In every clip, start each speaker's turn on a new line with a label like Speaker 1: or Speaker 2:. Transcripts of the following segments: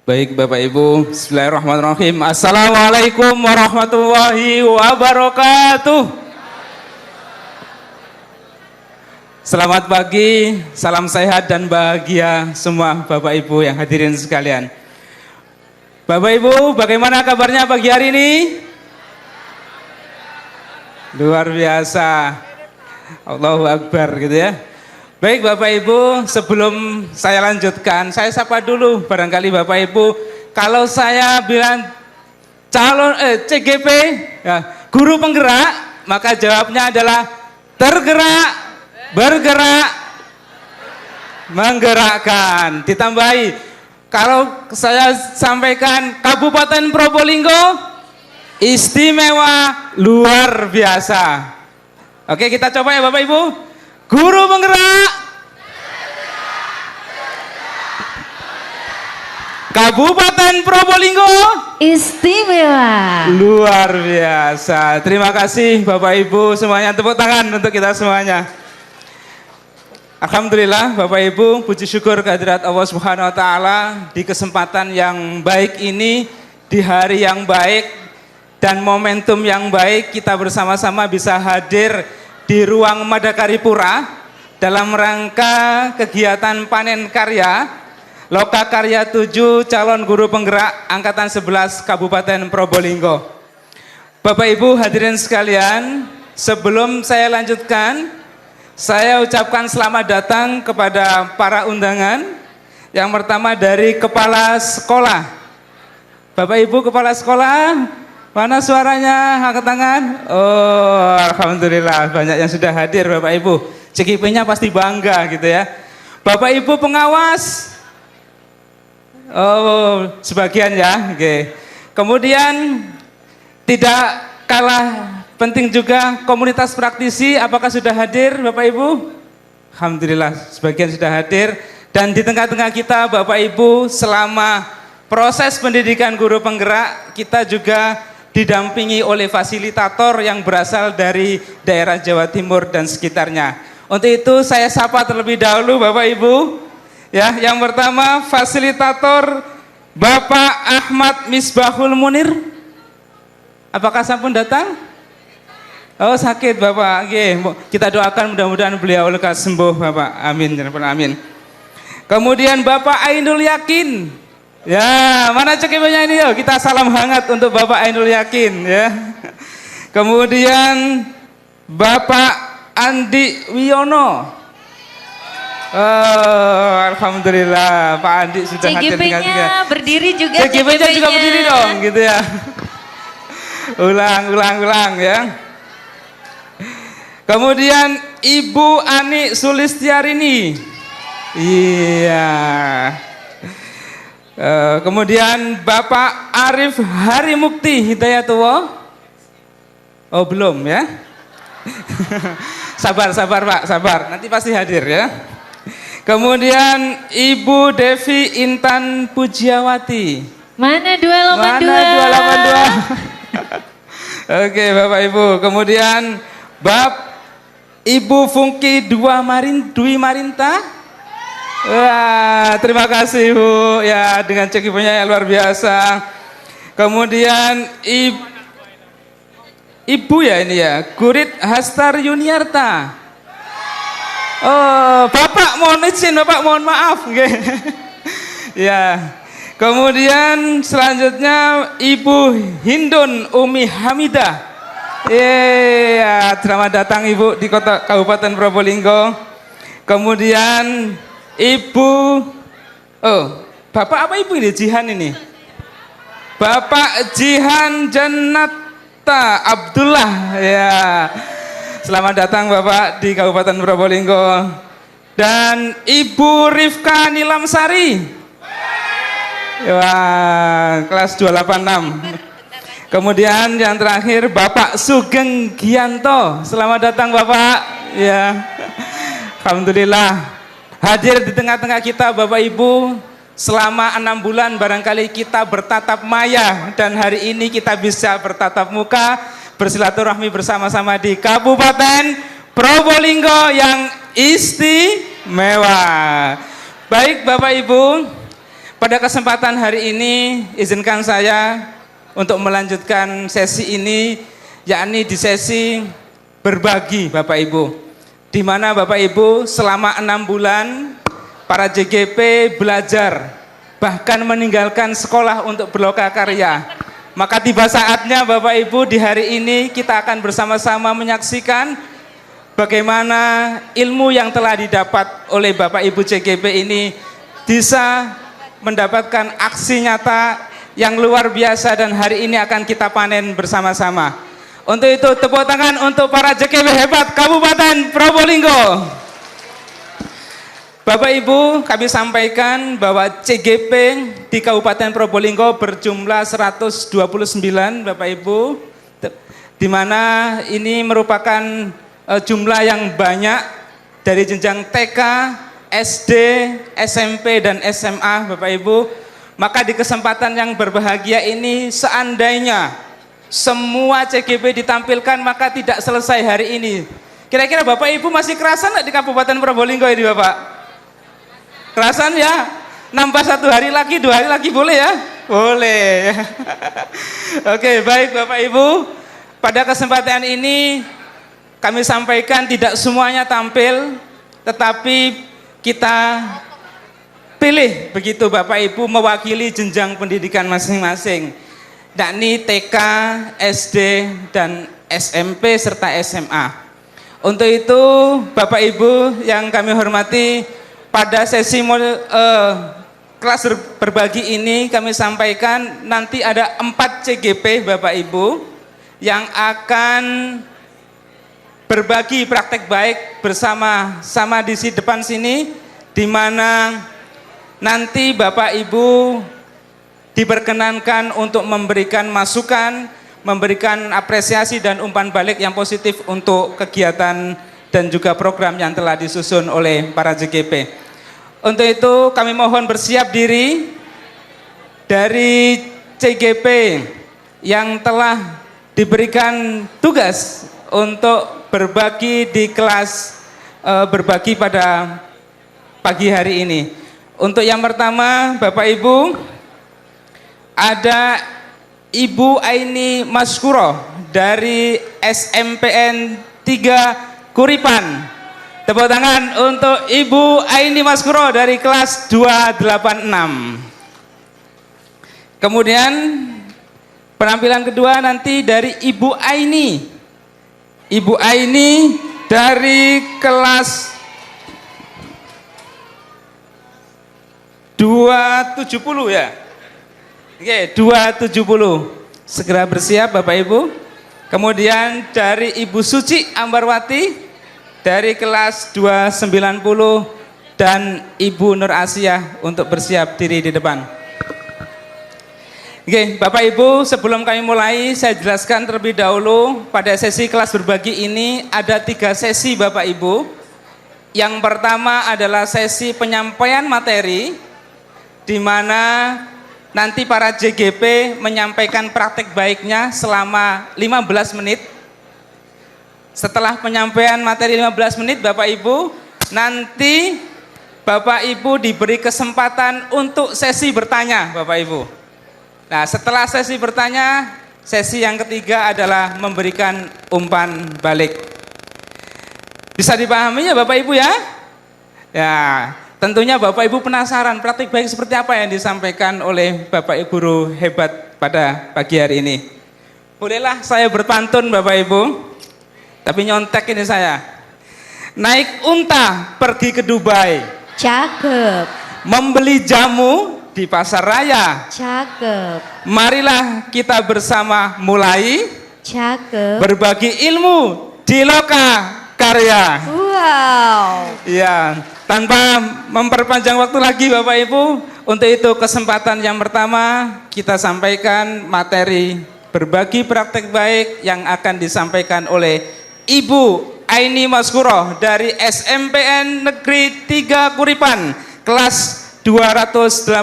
Speaker 1: Baik Bapak Ibu, bismillahirrahmanirrahim. Assalamualaikum warahmatullahi wabarakatuh. Selamat pagi, salam sehat dan bahagia semua Bapak Ibu yang hadirin sekalian. Bapak Ibu, bagaimana kabarnya pagi hari ini? Luar biasa. Allahu Akbar gitu ya. Baik Bapak Ibu, sebelum saya lanjutkan, saya sapa dulu barangkali Bapak Ibu, kalau saya bilang calon CGP, ya, guru penggerak, maka jawabnya adalah tergerak, bergerak, menggerakkan. Ditambahi, kalau saya sampaikan Kabupaten Probolinggo, istimewa, luar biasa. Oke, kita coba ya Bapak Ibu. Guru penggerak, Kabupaten Probolinggo,
Speaker 2: istimewa,
Speaker 1: luar biasa. Terima kasih Bapak Ibu semuanya, tepuk tangan untuk kita semuanya. Alhamdulillah Bapak Ibu, puji syukur kehadirat Allah Subhanahu wa taala di kesempatan yang baik ini, di hari yang baik dan momentum yang baik, kita bersama-sama bisa hadir di ruang Madakaripura dalam rangka kegiatan panen karya Loka Karya 7 calon guru penggerak angkatan 11 Kabupaten Probolinggo. Bapak Ibu hadirin sekalian, sebelum saya lanjutkan, saya ucapkan selamat datang kepada para undangan. Yang pertama dari kepala sekolah. Bapak Ibu kepala sekolah, mana suaranya? Angkat tangan. Oh, alhamdulillah banyak yang sudah hadir Bapak Ibu. CGP-nya pasti bangga gitu ya. Bapak Ibu pengawas. Oh, sebagian ya. Oke. Kemudian tidak kalah penting juga komunitas praktisi, apakah sudah hadir Bapak Ibu? Alhamdulillah sebagian sudah hadir. Dan di tengah-tengah kita Bapak Ibu selama proses pendidikan guru penggerak, kita juga didampingi oleh fasilitator yang berasal dari daerah Jawa Timur dan sekitarnya. Untuk itu saya sapa terlebih dahulu Bapak Ibu. Ya, yang pertama fasilitator Bapak Ahmad Misbahul Munir. Apakah sampun datang? Oh, sakit Bapak. Oke, kita doakan mudah-mudahan beliau lekas sembuh Bapak. Amin ya rabbal alamin. Kemudian Bapak Ainul Yakin. Ya, mana CGP-nya ini? Yuk, kita salam hangat untuk Bapak Ainul Yakin ya. Kemudian Bapak Andi Wiono. Oh, alhamdulillah Pak Andi sudah hadir.
Speaker 2: CGP-nya berdiri juga.
Speaker 1: CGP-nya juga berdiri dong, gitu ya. Ulang ya. Kemudian Ibu Ani Sulistiarini. Iya. Kemudian Bapak Arif Harimukti Hidayatullah. Oh belum ya. Sabar Pak, sabar. Nanti pasti hadir ya. Kemudian Ibu Devi Intan Pujiawati.
Speaker 2: Mana 282?
Speaker 1: Mana 282? Oke Bapak Ibu. Kemudian Ibu Fungki Dwi Marinta. Wah, terima kasih Bu ya, dengan CGP-nya yang luar biasa. Kemudian Ibu ya ini ya, Gurit Hastar Yuniarta. Oh, Bapak mohon izin, Bapak mohon maaf. Ya. Kemudian selanjutnya Ibu Hindun Umi Hamidah. Iya, selamat datang Ibu di kota Kabupaten Probolinggo. Kemudian Bapak apa Ibu ini? Jihan ini? Bapak Jihan Jannata Abdullah ya. Selamat datang Bapak di Kabupaten Probolinggo. Dan Ibu Rifka Nilamsari. Wah, kelas 286. Kemudian yang terakhir Bapak Sugeng Gianto. Selamat datang Bapak ya. Alhamdulillah hadir di tengah-tengah kita Bapak Ibu. Selama 6 bulan barangkali kita bertatap maya, dan hari ini kita bisa bertatap muka, bersilaturahmi bersama-sama di Kabupaten Probolinggo yang istimewa. Baik Bapak Ibu, Pada kesempatan hari ini, izinkan saya untuk melanjutkan sesi ini, yakni di sesi berbagi Bapak Ibu. Di mana Bapak Ibu selama 6 bulan, para JGP belajar, bahkan meninggalkan sekolah untuk berlokakarya. Maka tiba saatnya Bapak Ibu di hari ini kita akan bersama-sama menyaksikan bagaimana ilmu yang telah didapat oleh Bapak Ibu JGP ini bisa mendapatkan aksi nyata yang luar biasa dan hari ini akan kita panen bersama-sama. Untuk itu tepuk tangan untuk para JGP hebat Kabupaten Probolinggo. Bapak Ibu, kami sampaikan bahwa CGP di Kabupaten Probolinggo berjumlah 129 Bapak Ibu, di mana ini merupakan jumlah yang banyak dari jenjang TK, SD, SMP, dan SMA Bapak Ibu. Maka di kesempatan yang berbahagia ini seandainya semua CGP ditampilkan maka tidak selesai hari ini. Kira-kira Bapak Ibu masih kerasan nggak di Kabupaten Probolinggo ini Bapak? Kerasan ya? Nambah 1 hari lagi, 2 hari lagi boleh ya? Boleh. Oke, baik Bapak Ibu. Pada kesempatan ini kami sampaikan tidak semuanya tampil, tetapi kita pilih begitu Bapak Ibu mewakili jenjang pendidikan masing-masing, yakni TK, SD, dan SMP serta SMA. Untuk itu Bapak Ibu yang kami hormati, pada sesi kelas berbagi ini kami sampaikan nanti ada 4 CGP Bapak Ibu yang akan berbagi praktek baik bersama-sama di depan sini, di mana nanti Bapak Ibu diperkenankan untuk memberikan masukan, memberikan apresiasi dan umpan balik yang positif untuk kegiatan dan juga program yang telah disusun oleh para JGP. Untuk itu kami mohon bersiap diri dari CGP yang telah diberikan tugas untuk berbagi di kelas berbagi pada pagi hari ini. Untuk yang pertama Bapak Ibu, ada Ibu Aini Maskuro dari SMPN 3 Kuripan. Tepuk tangan untuk Ibu Aini Maskuro dari kelas 286. Kemudian penampilan kedua nanti dari Ibu Aini. Ibu Aini dari kelas 270 ya. Oke, 270. Segera bersiap Bapak Ibu. Kemudian dari Ibu Suci Ambarwati dari kelas 290 dan Ibu Nur Asia untuk bersiap diri di depan. Oke, Bapak Ibu, sebelum kami mulai saya jelaskan terlebih dahulu pada sesi kelas berbagi ini ada 3 sesi Bapak Ibu. Yang pertama adalah sesi penyampaian materi, di mana nanti para JGP menyampaikan praktek baiknya selama 15 menit. Setelah penyampaian materi 15 menit Bapak Ibu, nanti Bapak Ibu diberi kesempatan untuk sesi bertanya Bapak Ibu. Nah, setelah sesi bertanya, sesi yang ketiga adalah memberikan umpan balik. Bisa dipahami ya Bapak Ibu ya? Ya, tentunya Bapak Ibu penasaran praktik baik seperti apa yang disampaikan oleh Bapak Ibu guru hebat pada pagi hari ini. Bolehlah saya berpantun Bapak Ibu, tapi nyontek ini saya. Naik unta pergi ke Dubai.
Speaker 2: Cakep.
Speaker 1: Membeli jamu di pasar raya.
Speaker 2: Cakep.
Speaker 1: Marilah kita bersama mulai
Speaker 2: Cakep.
Speaker 1: berbagi ilmu di Loka Karya.
Speaker 2: Wow.
Speaker 1: Ya, tanpa memperpanjang waktu lagi Bapak Ibu, untuk itu kesempatan yang pertama kita sampaikan materi berbagi praktek baik yang akan disampaikan oleh Ibu Aini Maskuro dari SMPN Negeri 3 Kuripan kelas 286.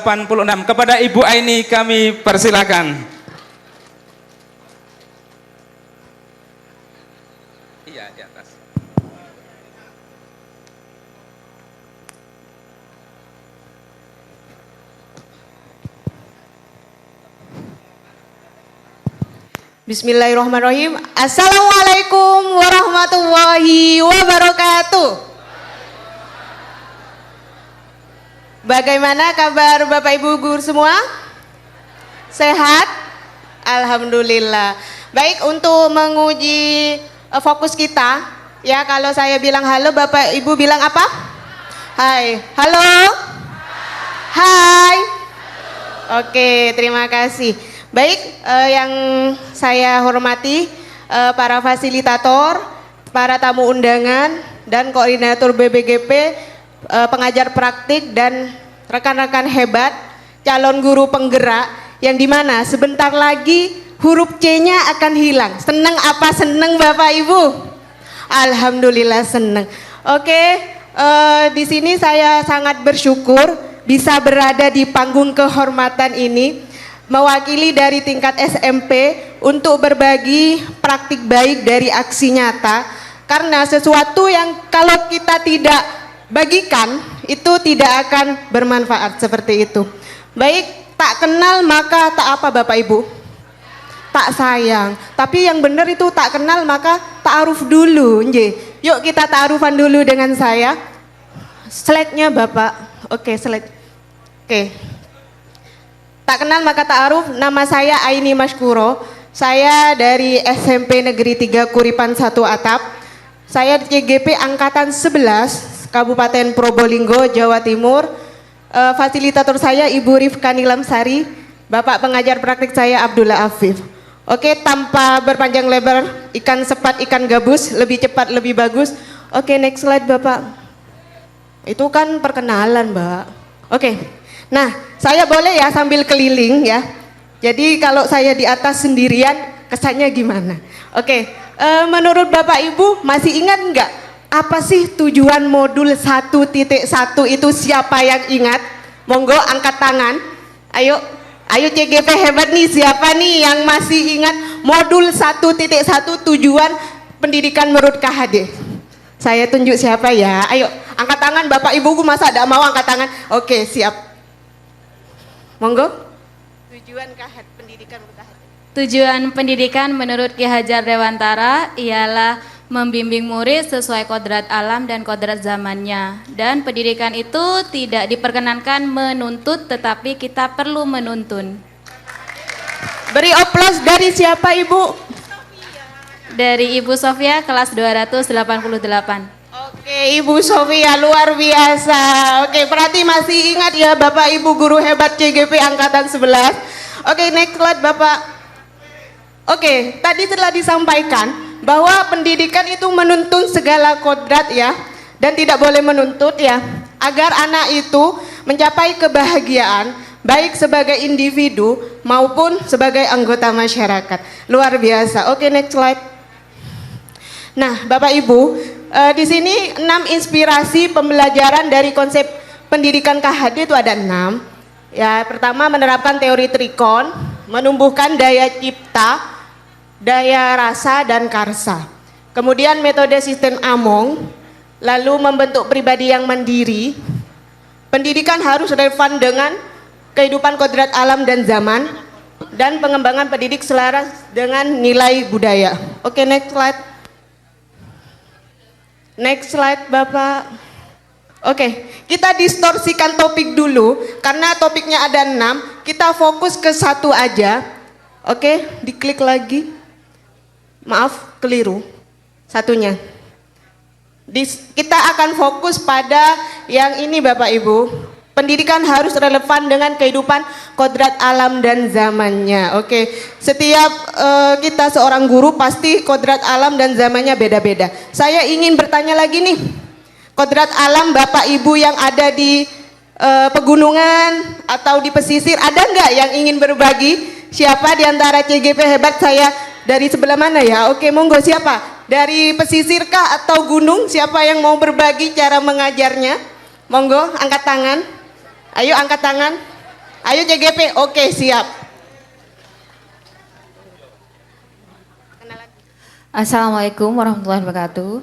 Speaker 1: Kepada Ibu Aini kami persilakan. Iya, di atas.
Speaker 3: Bismillahirrahmanirrahim. Assalamualaikum warahmatullahi wabarakatuh. Bagaimana kabar Bapak Ibu guru semua? Sehat? Alhamdulillah. Baik, untuk menguji fokus kita, ya kalau saya bilang halo, Bapak Ibu bilang apa? Hai. Halo? Hai. Oke, terima kasih. Baik, yang saya hormati para fasilitator, para tamu undangan, dan koordinator BBGP, pengajar praktik, dan rekan-rekan hebat, calon guru penggerak, yang dimana sebentar lagi huruf C-nya akan hilang. Seneng apa seneng Bapak Ibu? Alhamdulillah seneng. Oke, di sini saya sangat bersyukur bisa berada di panggung kehormatan ini, mewakili dari tingkat SMP untuk berbagi praktik baik dari aksi nyata, karena sesuatu yang kalau kita tidak bagikan itu tidak akan bermanfaat, seperti itu. Baik, tak kenal maka tak apa Bapak Ibu? Tak sayang. Tapi yang benar itu tak kenal maka ta'aruf dulu. Nggih. Yuk kita ta'arufan dulu dengan saya. Slide-nya Bapak. Oke, slide. Oke. Tak kenal maka ta'aruf, nama saya Aini Maskuro. Saya dari SMP Negeri 3 Kuripan 1 Atap. Saya CGP Angkatan 11, Kabupaten Probolinggo, Jawa Timur. Fasilitator saya Ibu Rifkani Lamsari, Bapak pengajar praktik saya Abdullah Afif. Oke, tanpa berpanjang lebar, ikan sepat, ikan gabus, lebih cepat, lebih bagus. Oke, next slide Bapak. Itu kan perkenalan Mbak. Oke. Nah, saya boleh ya sambil keliling ya. Jadi kalau saya di atas sendirian, kesannya gimana? Oke, menurut Bapak Ibu masih ingat nggak? Apa sih tujuan modul 1.1 itu, siapa yang ingat? Monggo angkat tangan. Ayo CGP hebat nih, siapa nih yang masih ingat modul 1.1 tujuan pendidikan menurut KHD? Saya tunjuk siapa ya? Ayo angkat tangan Bapak Ibu, masa tidak mau angkat tangan? Oke, siap. Monggo. Tujuan pendidikan menurut KHD.
Speaker 4: Tujuan pendidikan menurut Ki Hajar Dewantara ialah membimbing murid sesuai kodrat alam dan kodrat zamannya. Dan pendidikan itu tidak diperkenankan menuntut, tetapi kita perlu menuntun.
Speaker 3: Beri oplos dari siapa Ibu?
Speaker 4: Dari Ibu Sofia, kelas 288.
Speaker 3: Oke, Ibu Sofia luar biasa. Oke, berarti masih ingat ya Bapak Ibu guru hebat CGP Angkatan 11. Oke, next slide Bapak. Oke, tadi telah disampaikan bahwa pendidikan itu menuntun segala kodrat ya, dan tidak boleh menuntut ya, agar anak itu mencapai kebahagiaan baik sebagai individu maupun sebagai anggota masyarakat. Luar biasa. Oke, next slide. Nah, Bapak Ibu, di sini 6 inspirasi pembelajaran dari konsep pendidikan KHD itu ada 6. Ya, pertama menerapkan teori trikon, menumbuhkan daya cipta, daya rasa dan karsa. Kemudian metode sistem Among, lalu membentuk pribadi yang mandiri. Pendidikan harus relevan dengan kehidupan kodrat alam dan zaman, dan pengembangan pendidik selaras dengan nilai budaya. Oke, next slide. Next slide Bapak. Oke, kita distorsikan topik dulu karena topiknya ada 6. Kita fokus ke satu aja. Oke, diklik lagi. Maaf, keliru. Satunya. Kita akan fokus pada yang ini Bapak Ibu. Pendidikan harus relevan dengan kehidupan kodrat alam dan zamannya. Oke, setiap kita seorang guru pasti kodrat alam dan zamannya beda-beda. Saya ingin bertanya lagi nih, kodrat alam Bapak Ibu yang ada di pegunungan atau di pesisir, ada nggak yang ingin berbagi? Siapa di antara CGP hebat? Saya dari sebelah mana ya? Oke, monggo siapa? Dari pesisir kah atau gunung? Siapa yang mau berbagi cara mengajarnya? Monggo, angkat tangan. Ayo angkat tangan. Ayo CGP. Oke, siap.
Speaker 5: Assalamualaikum warahmatullahi wabarakatuh.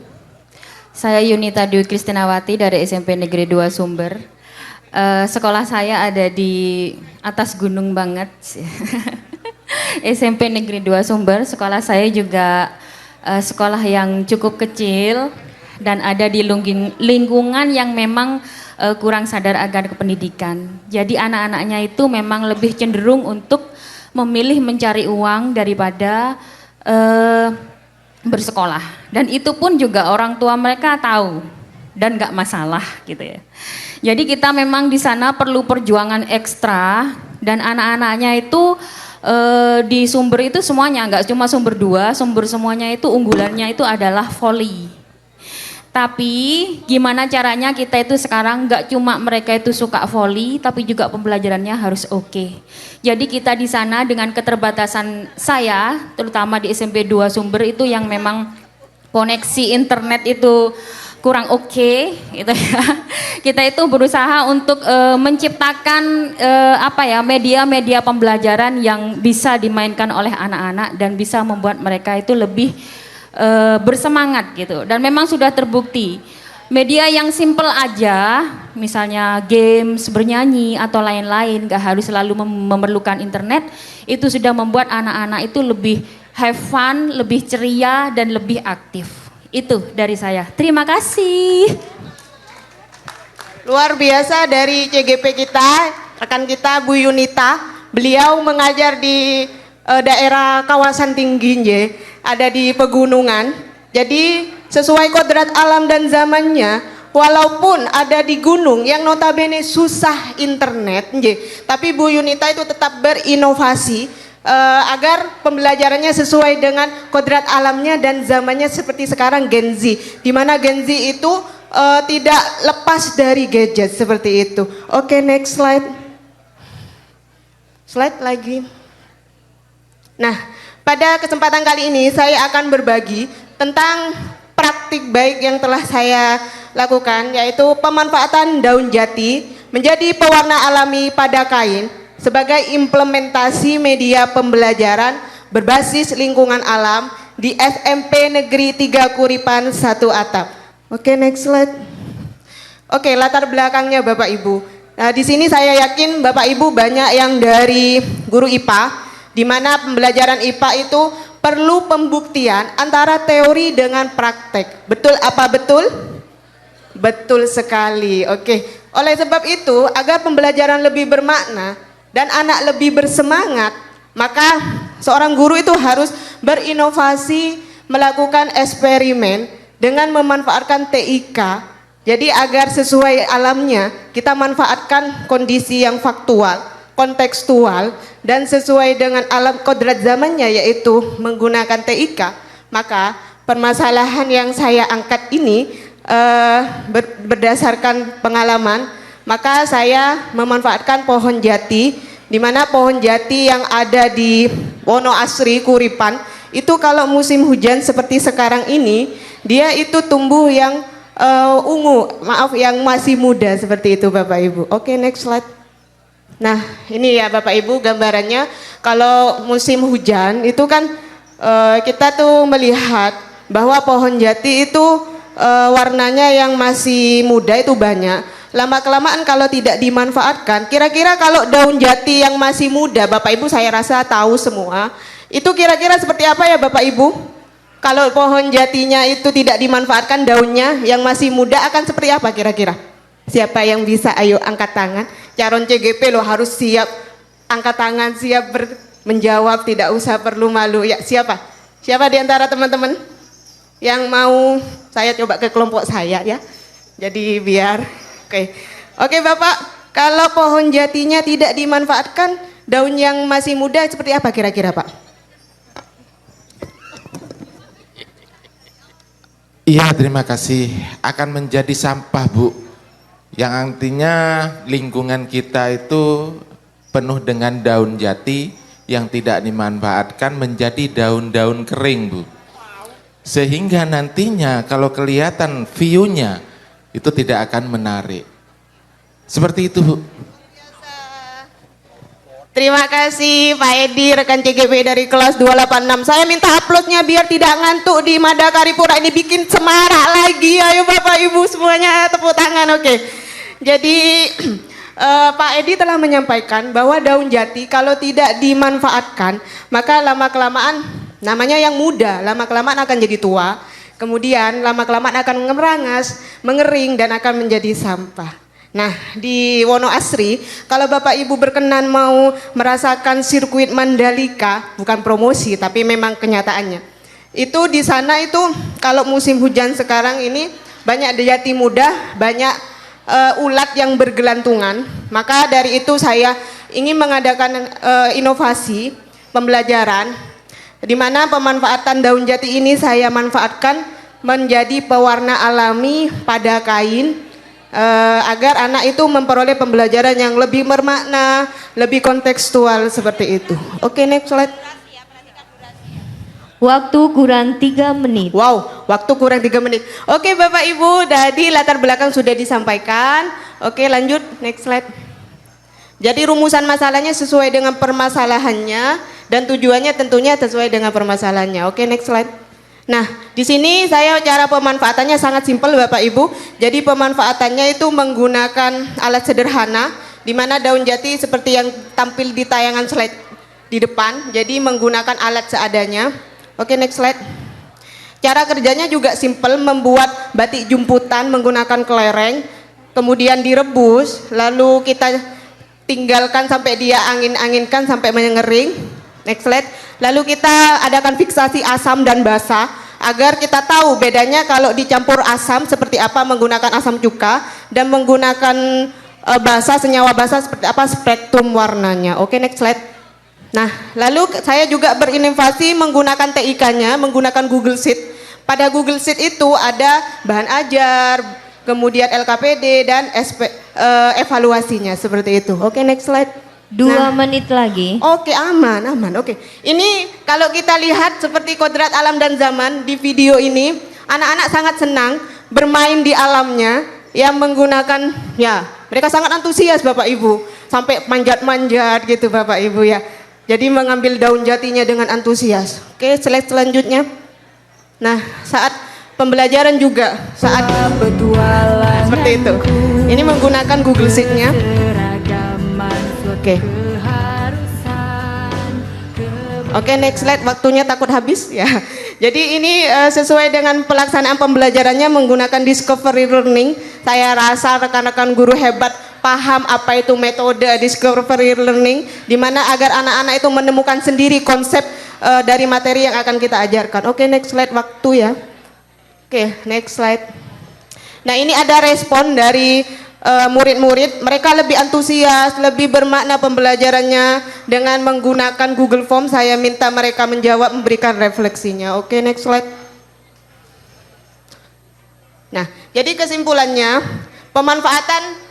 Speaker 5: Saya Yunita Dwi Kristinawati dari SMP Negeri 2 Sumber. Sekolah saya ada di atas gunung banget. SMP Negeri 2 Sumber. Sekolah saya juga sekolah yang cukup kecil dan ada di lingkungan yang memang kurang sadar akan pendidikan. Jadi anak-anaknya itu memang lebih cenderung untuk memilih mencari uang daripada bersekolah. Dan itu pun juga orang tua mereka tahu dan nggak masalah gitu ya. Jadi kita memang di sana perlu perjuangan ekstra dan anak-anaknya itu di Sumber itu semuanya, nggak cuma Sumber 2, Sumber semuanya itu unggulannya itu adalah voli. Tapi gimana caranya kita itu sekarang nggak cuma mereka itu suka voli, tapi juga pembelajarannya harus oke. Jadi kita di sana dengan keterbatasan saya, terutama di SMP 2 Sumber itu yang memang koneksi internet itu kurang oke, gitu ya. Kita itu berusaha untuk menciptakan media-media pembelajaran yang bisa dimainkan oleh anak-anak dan bisa membuat mereka itu lebih bersemangat gitu. Dan memang sudah terbukti media yang simple aja, misalnya games, bernyanyi atau lain-lain, gak harus selalu memerlukan internet, itu sudah membuat anak-anak itu lebih have fun, lebih ceria dan lebih aktif. Itu dari saya. Terima kasih.
Speaker 3: Luar biasa dari CGP kita, rekan kita Bu Yunita. Beliau mengajar di daerah kawasan tinggi, ada di pegunungan. Jadi sesuai kodrat alam dan zamannya, walaupun ada di gunung yang notabene susah internet, tapi Bu Yunita itu tetap berinovasi agar pembelajarannya sesuai dengan kodrat alamnya dan zamannya seperti sekarang Gen Z, di mana Gen Z itu tidak lepas dari gadget seperti itu. Oke, next slide. Slide lagi. Nah, pada kesempatan kali ini saya akan berbagi tentang praktik baik yang telah saya lakukan, yaitu pemanfaatan daun jati menjadi pewarna alami pada kain sebagai implementasi media pembelajaran berbasis lingkungan alam di SMP Negeri 3 Kuripan 1 Atap. Oke, next slide. Oke, latar belakangnya Bapak Ibu. Nah, di sini saya yakin Bapak Ibu banyak yang dari guru IPA, di mana pembelajaran IPA itu perlu pembuktian antara teori dengan praktek. Betul apa betul? Betul sekali. Oke. Oleh sebab itu, agar pembelajaran lebih bermakna dan anak lebih bersemangat, maka seorang guru itu harus berinovasi, melakukan eksperimen dengan memanfaatkan TIK. Jadi agar sesuai alamnya, kita manfaatkan kondisi yang faktual, kontekstual, dan sesuai dengan alam kodrat zamannya, yaitu menggunakan TIK. Maka permasalahan yang saya angkat ini berdasarkan pengalaman, maka saya memanfaatkan pohon jati, di mana pohon jati yang ada di Wonoasri, Kuripan, itu kalau musim hujan seperti sekarang ini, dia itu tumbuh yang yang masih muda seperti itu Bapak Ibu. Oke, next slide. Nah, ini ya Bapak Ibu gambarannya, kalau musim hujan itu kan kita tuh melihat bahwa pohon jati itu warnanya yang masih muda itu banyak. Lama-kelamaan kalau tidak dimanfaatkan, kira-kira kalau daun jati yang masih muda, Bapak Ibu saya rasa tahu semua, itu kira-kira seperti apa ya Bapak Ibu? Kalau pohon jatinya itu tidak dimanfaatkan daunnya yang masih muda akan seperti apa kira-kira? Siapa yang bisa? Ayo angkat tangan. Calon CGP lo harus siap angkat tangan, siap menjawab, tidak usah perlu malu. Ya, siapa? Siapa di antara teman-teman yang mau? Saya coba ke kelompok saya ya. Jadi biar Oke Bapak, kalau pohon jatinya tidak dimanfaatkan, daun yang masih muda seperti apa kira-kira Pak?
Speaker 6: Iya, terima kasih. Akan menjadi sampah Bu, yang artinya lingkungan kita itu penuh dengan daun jati yang tidak dimanfaatkan menjadi daun-daun kering Bu. Sehingga nantinya kalau kelihatan view-nya itu tidak akan menarik. Seperti itu Bu.
Speaker 3: Terima kasih Pak Edi, rekan CGP dari kelas 286. Saya minta uploadnya biar tidak ngantuk di Madakaripura ini, bikin semarak lagi. Ayo Bapak Ibu semuanya tepuk tangan. Oke. Jadi Pak Edi telah menyampaikan bahwa daun jati kalau tidak dimanfaatkan, maka lama-kelamaan, namanya yang muda, lama-kelamaan akan jadi tua, kemudian lama-kelamaan akan merangas, mengering, dan akan menjadi sampah. Nah, di Wonoasri, kalau Bapak Ibu berkenan mau merasakan sirkuit Mandalika, bukan promosi, tapi memang kenyataannya. Itu di sana itu kalau musim hujan sekarang ini banyak jati muda, banyak ulat yang bergelantungan. Maka dari itu saya ingin mengadakan inovasi pembelajaran di mana pemanfaatan daun jati ini saya manfaatkan menjadi pewarna alami pada kain agar anak itu memperoleh pembelajaran yang lebih bermakna, lebih kontekstual seperti itu. Oke, next slide.
Speaker 2: Waktu kurang 3 menit.
Speaker 3: Wow, waktu kurang 3 menit. Oke Bapak Ibu, tadi latar belakang sudah disampaikan. Oke lanjut, next slide. Jadi rumusan masalahnya sesuai dengan permasalahannya dan tujuannya tentunya sesuai dengan permasalahannya. Oke, next slide. Nah, di sini saya cara pemanfaatannya sangat simpel Bapak Ibu. Jadi pemanfaatannya itu menggunakan alat sederhana, di mana daun jati seperti yang tampil di tayangan slide di depan. Jadi menggunakan alat seadanya. Oke, next slide. Cara kerjanya juga simple, membuat batik jumputan menggunakan kelereng, kemudian direbus, lalu kita tinggalkan sampai dia angin-anginkan sampai mengering. Next slide. Lalu kita adakan fiksasi asam dan basa agar kita tahu bedanya kalau dicampur asam seperti apa menggunakan asam cuka dan menggunakan basa, senyawa basa seperti apa spektrum warnanya. Oke, next slide. Nah, lalu saya juga berinovasi menggunakan TIK-nya, menggunakan Google Sheet. Pada Google Sheet itu ada bahan ajar, kemudian LKPD dan evaluasinya seperti itu. Oke, next slide.
Speaker 2: 2 menit lagi.
Speaker 3: Oke, aman. Oke. Ini kalau kita lihat seperti kodrat alam dan zaman di video ini, anak-anak sangat senang bermain di alamnya yang menggunakan, ya, mereka sangat antusias Bapak Ibu, sampai manjat-manjat gitu Bapak Ibu ya. Jadi mengambil daun jatinya dengan antusias. Oke, slide selanjutnya. Nah, saat pembelajaran juga, saat seperti itu. Ini menggunakan Google Sheet-nya. Oke. Oke, next slide. Waktunya takut habis ya. Jadi ini sesuai dengan pelaksanaan pembelajarannya menggunakan discovery learning. Saya rasa rekan-rekan guru hebat paham apa itu metode discovery learning, di mana agar anak-anak itu menemukan sendiri konsep dari materi yang akan kita ajarkan. Oke, next slide, waktu ya. Oke, next slide. Nah, ini ada respon dari murid-murid, mereka lebih antusias, lebih bermakna pembelajarannya dengan menggunakan Google Form. Saya minta mereka menjawab, memberikan refleksinya. Oke, next slide. Nah, jadi kesimpulannya, pemanfaatan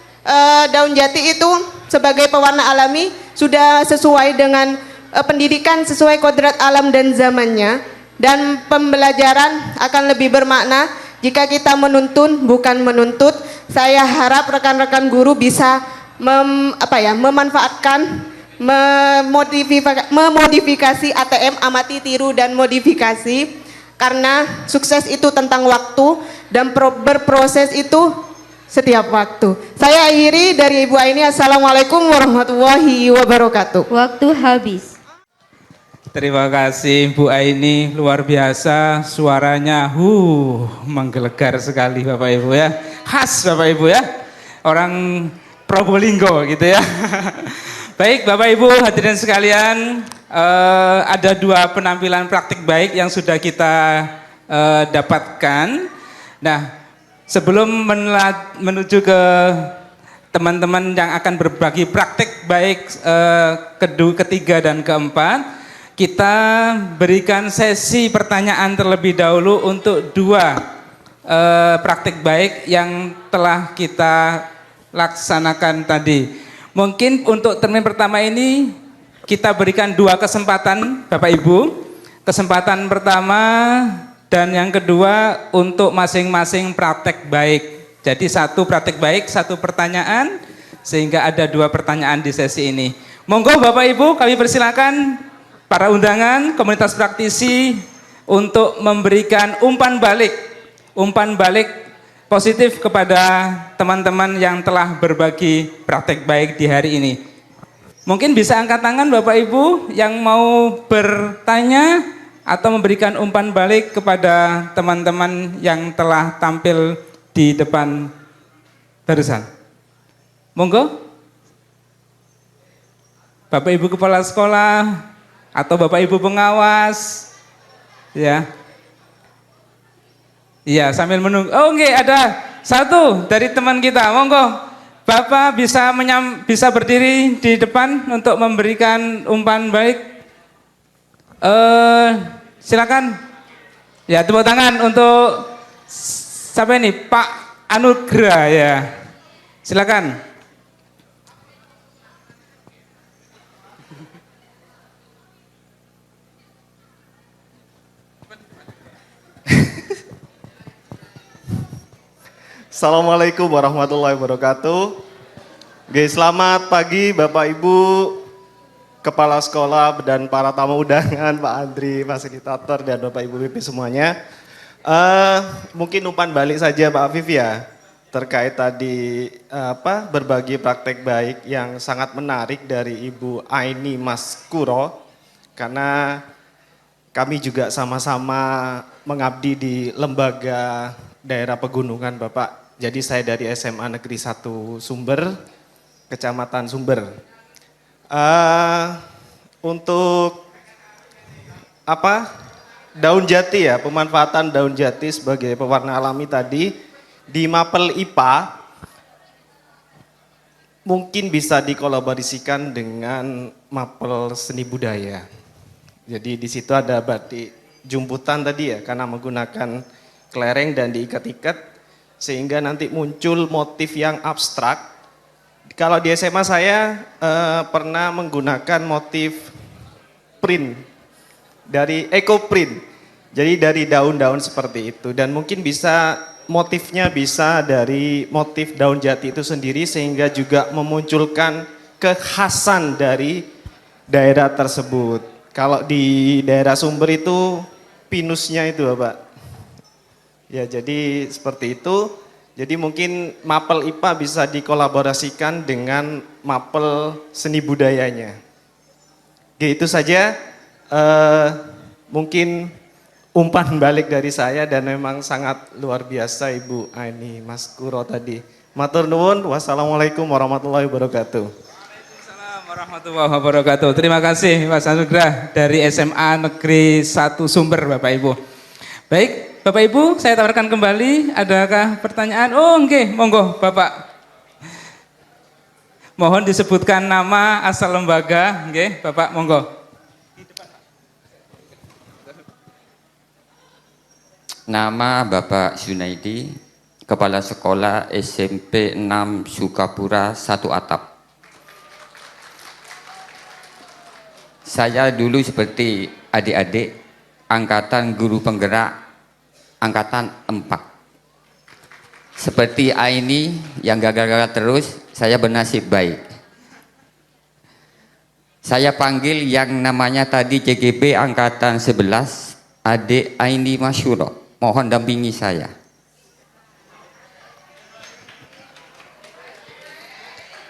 Speaker 3: daun jati itu sebagai pewarna alami sudah sesuai dengan pendidikan sesuai kodrat alam dan zamannya, dan pembelajaran akan lebih bermakna jika kita menuntun bukan menuntut. Saya harap rekan-rekan guru bisa memanfaatkan, memodifikasi ATM, amati, tiru, dan modifikasi, karena sukses itu tentang waktu dan berproses itu setiap waktu. Saya akhiri dari Ibu Aini. Assalamualaikum warahmatullahi wabarakatuh.
Speaker 2: Waktu habis.
Speaker 1: Terima kasih Bu Aini, luar biasa suaranya, menggelegar sekali Bapak Ibu ya, khas Bapak Ibu ya, orang Probolinggo gitu ya. Baik Bapak Ibu hadirin sekalian, ada 2 penampilan praktik baik yang sudah kita dapatkan. Nah, sebelum menuju ke teman-teman yang akan berbagi praktik baik ketiga dan keempat, kita berikan sesi pertanyaan terlebih dahulu untuk 2 praktik baik yang telah kita laksanakan tadi. Mungkin untuk termin pertama ini kita berikan 2 kesempatan Bapak Ibu. Kesempatan pertama dan yang kedua untuk masing-masing praktek baik. Jadi 1 praktek baik, 1 pertanyaan, sehingga ada 2 pertanyaan di sesi ini. Monggo Bapak Ibu, kami persilakan para undangan, komunitas praktisi untuk memberikan umpan balik positif kepada teman-teman yang telah berbagi praktek baik di hari ini. Mungkin bisa angkat tangan Bapak Ibu yang mau bertanya atau memberikan umpan balik kepada teman-teman yang telah tampil di depan barusan. Monggo. Bapak Ibu kepala sekolah atau Bapak Ibu pengawas. Ya. Iya, sambil menunggu. Oh, oke, ada satu dari teman kita. Monggo. Bapak bisa berdiri di depan untuk memberikan umpan balik. Silakan. Ya, tepuk tangan untuk siapa ini? Pak Anugrah ya. Silakan.
Speaker 7: Assalamualaikum warahmatullahi wabarakatuh. Oke, selamat pagi Bapak Ibu, Kepala Sekolah dan para tamu undangan, Pak Andri, fasilitator dan Bapak Ibu BP semuanya. Mungkin umpan balik saja Pak Afif ya, terkait tadi berbagi praktek baik yang sangat menarik dari Ibu Aini Maskuro, karena kami juga sama-sama mengabdi di lembaga daerah pegunungan Bapak. Jadi saya dari SMA Negeri 1 Sumber, Kecamatan Sumber. Untuk daun jati ya, pemanfaatan daun jati sebagai pewarna alami tadi di Mapel IPA mungkin bisa dikolaborasikan dengan Mapel Seni Budaya. Jadi di situ ada batik jumputan tadi ya, karena menggunakan kelereng dan diikat-ikat sehingga nanti muncul motif yang abstrak. Kalau di SMA saya pernah menggunakan motif print dari eco print. Jadi dari daun-daun seperti itu, dan mungkin motifnya bisa dari motif daun jati itu sendiri sehingga juga memunculkan kekhasan dari daerah tersebut. Kalau di daerah Sumber itu pinusnya itu Bapak. Ya, jadi seperti itu. Jadi mungkin Mapel IPA bisa dikolaborasikan dengan Mapel Seni Budayanya. Oke, itu saja mungkin umpan balik dari saya, dan memang sangat luar biasa Ibu Aini Maskuro tadi. Matur nuwun, wassalamualaikum warahmatullahi wabarakatuh.
Speaker 1: Waalaikumsalam warahmatullahi wabarakatuh. Terima kasih Mas Anugrah dari SMA Negeri 1 Sumber Bapak Ibu. Baik, Bapak Ibu, saya tawarkan kembali, adakah pertanyaan? Oh, oke, monggo Bapak. Mohon disebutkan nama, asal lembaga, oke, Bapak, monggo.
Speaker 8: Nama Bapak Junaidi, Kepala Sekolah SMP 6 Sukapura 1 Atap. Saya dulu seperti adik-adik angkatan guru penggerak angkatan 4. Seperti Aini yang gagal-gagal terus, saya bernasib baik. Saya panggil yang namanya tadi CGB angkatan 11, adik Aini Masyuro. Mohon dampingi saya.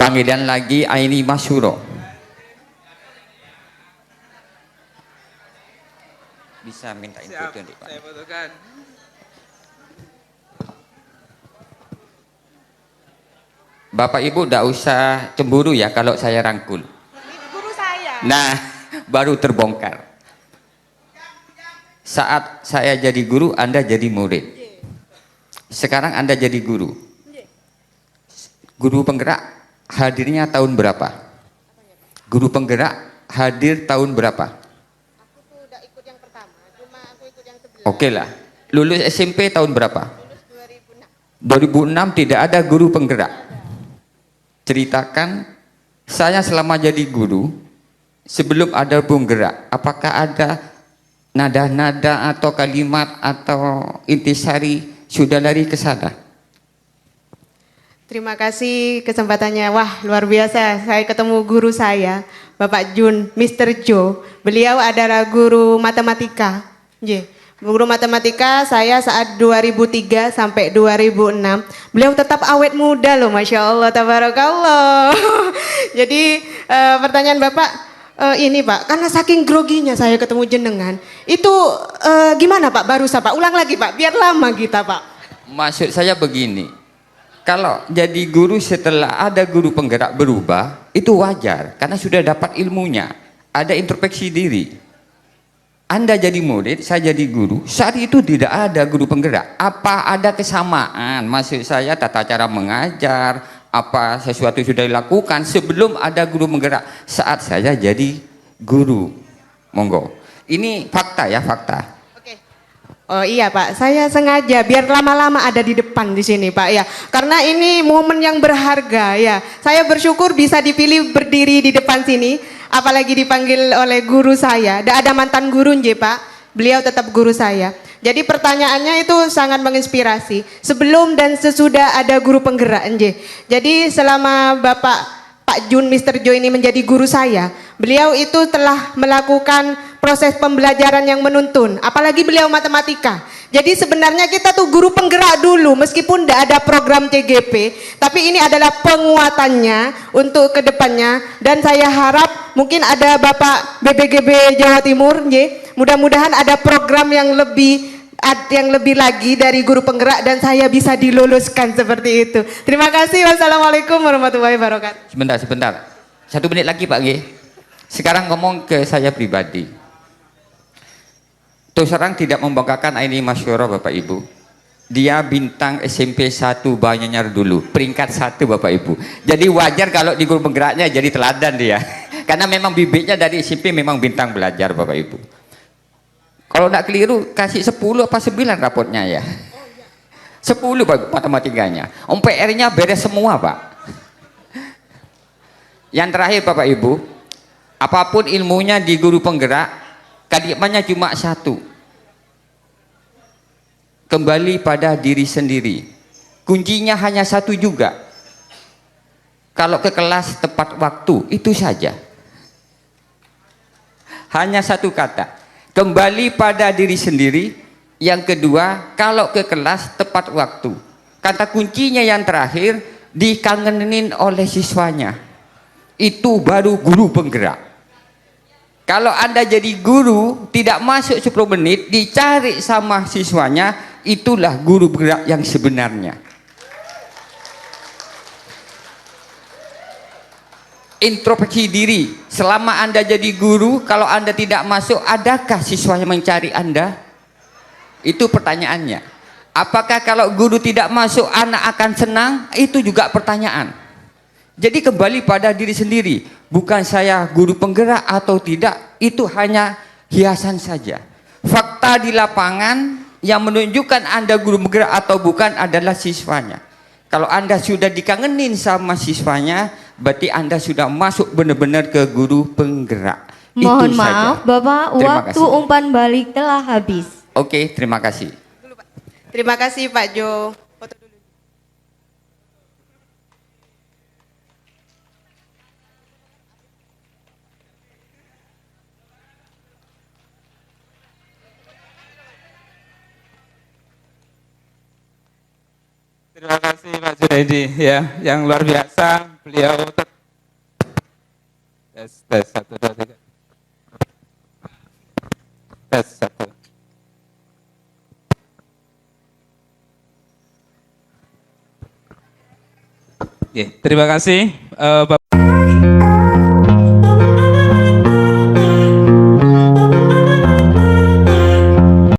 Speaker 8: Panggilan lagi Aini Masyuro. Bisa minta input nanti Pak.
Speaker 1: Saya butuhkan.
Speaker 8: Bapak Ibu tidak usah cemburu ya kalau saya rangkul.
Speaker 3: Guru saya.
Speaker 8: Nah, baru terbongkar. Saat saya jadi guru, Anda jadi murid. Sekarang Anda jadi guru. Guru penggerak hadirnya tahun berapa? Guru penggerak hadir tahun berapa?
Speaker 3: Aku tuh udah ikut yang pertama, cuma aku ikut yang 11.
Speaker 8: Oke lah. Lulus SMP tahun berapa?
Speaker 3: Lulus 2006.
Speaker 8: 2006 tidak ada guru penggerak. Ceritakan, saya selama jadi guru, sebelum ada penggerak, apakah ada nada-nada atau kalimat atau intisari sudah lari ke sana?
Speaker 3: Terima kasih kesempatannya. Wah, luar biasa. Saya ketemu guru saya, Bapak Jun, Mr. Jo. Beliau adalah guru matematika. Guru matematika saya saat 2003 sampai 2006. Beliau tetap awet muda loh, Masya Allah, tabarakallah. Jadi pertanyaan Bapak, ini Pak, karena saking groginya saya ketemu jenengan, itu gimana Pak, barusan Pak, ulang lagi Pak, biar lama kita Pak.
Speaker 8: Maksud saya begini, kalau jadi guru setelah ada guru penggerak berubah, itu wajar, karena sudah dapat ilmunya, ada introspeksi diri. Anda jadi murid, saya jadi guru, saat itu tidak ada guru penggerak. Apa ada kesamaan? Maksud saya tata cara mengajar, apa sesuatu sudah dilakukan sebelum ada guru penggerak saat saya jadi guru. Monggo. Ini fakta ya, fakta.
Speaker 3: Oke. Oh iya Pak, saya sengaja biar lama-lama ada di depan di sini Pak ya. Karena ini momen yang berharga ya. Saya bersyukur bisa dipilih berdiri di depan sini. Apalagi dipanggil oleh guru saya. Ada mantan guru nje Pak, beliau tetap guru saya. Jadi pertanyaannya itu sangat menginspirasi. Sebelum dan sesudah ada guru penggerak nje. Jadi selama Pak Jun, Mr. Jo ini menjadi guru saya, beliau itu telah melakukan proses pembelajaran yang menuntun. Apalagi beliau matematika. Jadi sebenarnya kita tuh guru penggerak dulu, meskipun tidak ada program CGP, tapi ini adalah penguatannya untuk kedepannya. Dan saya harap mungkin ada Bapak BPGB Jawa Timur, mudah-mudahan ada program yang lebih lagi dari guru penggerak dan saya bisa diluluskan seperti itu. Terima kasih. Wassalamualaikum warahmatullahi wabarakatuh.
Speaker 8: Sebentar. 1 menit lagi Pak G. Sekarang ngomong ke saya pribadi. Terus terang tidak membanggakan Aini Masyurah Bapak Ibu. Dia bintang SMP 1 Banyuanyar dulu, peringkat 1 Bapak Ibu. Jadi wajar kalau di guru penggeraknya jadi teladan dia. Karena memang bibitnya dari SMP memang bintang belajar Bapak Ibu. Kalau tidak keliru kasih 10 apa 9 rapotnya ya. 10 Pak matematikanya. PR-nya beres semua Pak. Yang terakhir Bapak Ibu, apapun ilmunya di guru penggerak, kalimatnya cuma satu. Kembali pada diri sendiri. Kuncinya hanya satu juga. Kalau ke kelas tepat waktu, itu saja. Hanya satu kata. Kembali pada diri sendiri. Yang kedua, kalau ke kelas tepat waktu. Kata kuncinya yang terakhir, dikangenin oleh siswanya. Itu baru guru penggerak. Kalau Anda jadi guru, tidak masuk 10 menit, dicari sama siswanya, itulah guru penggerak yang sebenarnya. Introspeksi diri, selama Anda jadi guru, kalau Anda tidak masuk, adakah siswanya mencari Anda? Itu pertanyaannya. Apakah kalau guru tidak masuk, anak akan senang? Itu juga pertanyaan. Jadi kembali pada diri sendiri, bukan saya guru penggerak atau tidak, itu hanya hiasan saja. Fakta di lapangan yang menunjukkan Anda guru penggerak atau bukan adalah siswanya. Kalau Anda sudah dikangenin sama siswanya, berarti Anda sudah masuk benar-benar ke guru penggerak.
Speaker 2: Mohon
Speaker 8: itu
Speaker 2: maaf
Speaker 8: saja.
Speaker 2: Bapak,
Speaker 8: Terima
Speaker 2: waktu
Speaker 8: kasih.
Speaker 2: umpan balik telah habis.
Speaker 8: Oke, terima kasih.
Speaker 3: Terima kasih Pak Jo. Foto dulu.
Speaker 1: Terima kasih Pak Junaidi ya, yang luar biasa. Beliau tes 1 2 3. Tes 1. Terima kasih Bapak.